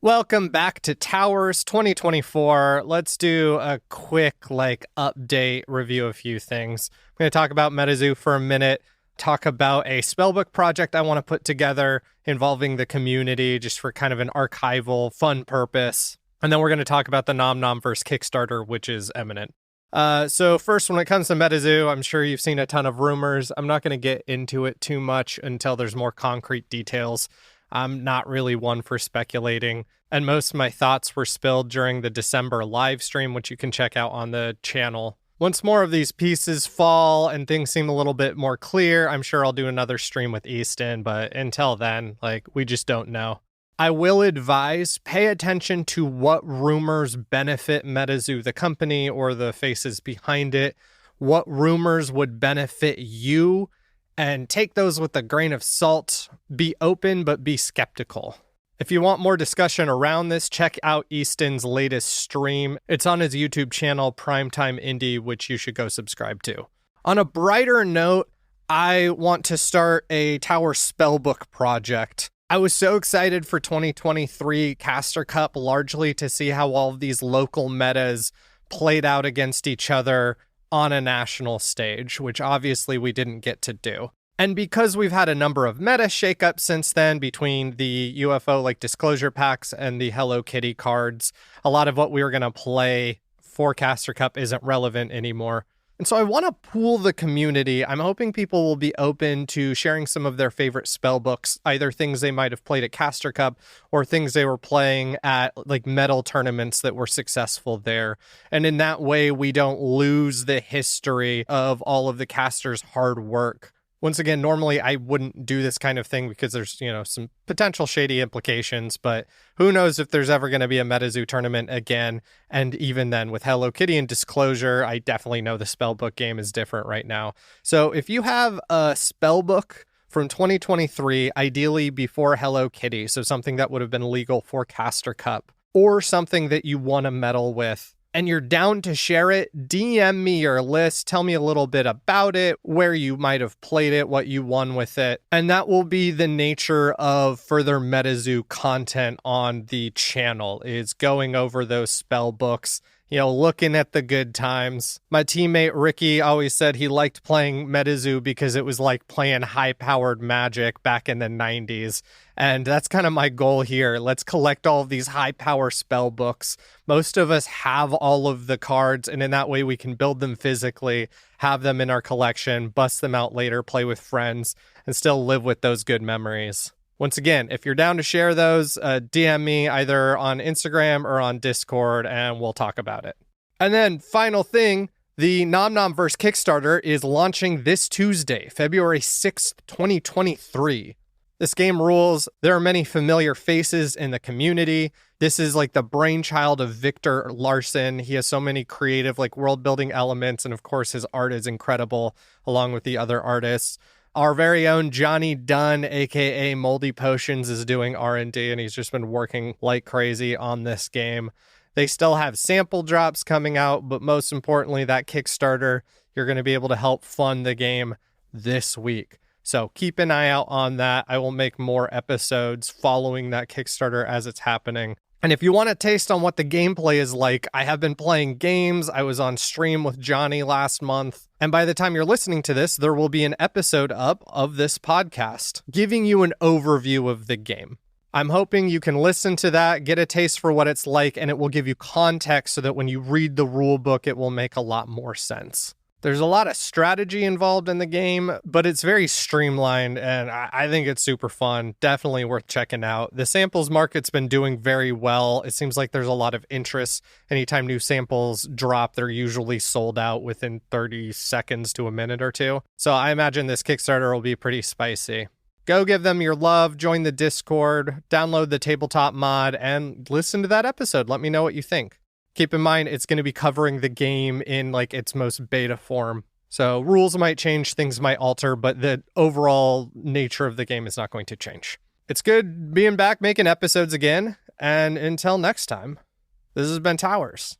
Welcome back to Towers 2024. Let's do a quick update review of a few things. I'm going to talk about MetaZoo for a minute, talk about a spellbook project I want to put together involving the community just for kind of an archival fun purpose. And then we're going to talk about the NomNom Verse Kickstarter, which is imminent. So first, when it comes to MetaZoo, I'm sure you've seen a ton of rumors. I'm not going to get into it too much until there's more concrete details. I'm not really one for speculating, and most of my thoughts were spilled during the December live stream, which you can check out on the channel. Once more of these pieces fall and things seem a little bit more clear, I'm sure I'll do another stream with Easton, but until then, we just don't know. I will advise, pay attention to what rumors benefit MetaZoo, the company, or the faces behind it. What rumors would benefit you, and take those with a grain of salt. Be open, but be skeptical. If you want more discussion around this, check out Easton's latest stream. It's on his YouTube channel, Primetime Indie, which you should go subscribe to. On a brighter note, I want to start a Tower Spellbook project. I was so excited for 2023 Caster Cup, largely to see how all of these local metas played out against each other on a national stage, which obviously we didn't get to do. And because we've had a number of meta shakeups since then between the UFO disclosure packs and the Hello Kitty cards, a lot of what we were going to play for Caster Cup isn't relevant anymore. And so I want to pool the community. I'm hoping people will be open to sharing some of their favorite spell books, either things they might have played at Caster Cup or things they were playing at medal tournaments that were successful there. And in that way, we don't lose the history of all of the casters' hard work. Once again, normally I wouldn't do this kind of thing because there's, some potential shady implications, but who knows if there's ever going to be a MetaZoo tournament again. And even then, with Hello Kitty and Disclosure, I definitely know the spellbook game is different right now. So if you have a spellbook from 2023, ideally before Hello Kitty, so something that would have been legal for Caster Cup, or something that you want to medal with, and you're down to share it, DM me your list, tell me a little bit about it, where you might have played it, what you won with it. And that will be the nature of further MetaZoo content on the channel, is going over those spell books, looking at the good times. My teammate Ricky always said he liked playing MetaZoo because it was like playing high-powered Magic back in the 90s. And that's kind of my goal here. Let's collect all of these high-power spell books. Most of us have all of the cards, and in that way we can build them physically, have them in our collection, bust them out later, play with friends, and still live with those good memories. Once again, if you're down to share those, DM me either on Instagram or on Discord, and we'll talk about it. And then, final thing, the NomNom Verse Kickstarter is launching this Tuesday, February 6th, 2023. This game rules. There are many familiar faces in the community. This is the brainchild of Victor Larson. He has so many creative world-building elements, and of course his art is incredible, along with the other artists. Our very own Johnny Dunn, aka Moldy Potions, is doing R&D, and he's just been working like crazy on this game. They still have sample drops coming out, but most importantly, that Kickstarter, you're going to be able to help fund the game this week. So keep an eye out on that. I will make more episodes following that Kickstarter as it's happening. And if you want a taste on what the gameplay is like, I have been playing games. I was on stream with Johnny last month. And by the time you're listening to this, there will be an episode up of this podcast giving you an overview of the game. I'm hoping you can listen to that, get a taste for what it's like, and it will give you context so that when you read the rule book, it will make a lot more sense. There's a lot of strategy involved in the game, but it's very streamlined, and I think it's super fun. Definitely worth checking out. The samples market's been doing very well. It seems like there's a lot of interest. Anytime new samples drop, they're usually sold out within 30 seconds to a minute or two. So I imagine this Kickstarter will be pretty spicy. Go give them your love, join the Discord, download the tabletop mod, and listen to that episode. Let me know what you think. Keep in mind, it's going to be covering the game in its most beta form. So rules might change, things might alter, but the overall nature of the game is not going to change. It's good being back, making episodes again. And until next time, this has been Towers.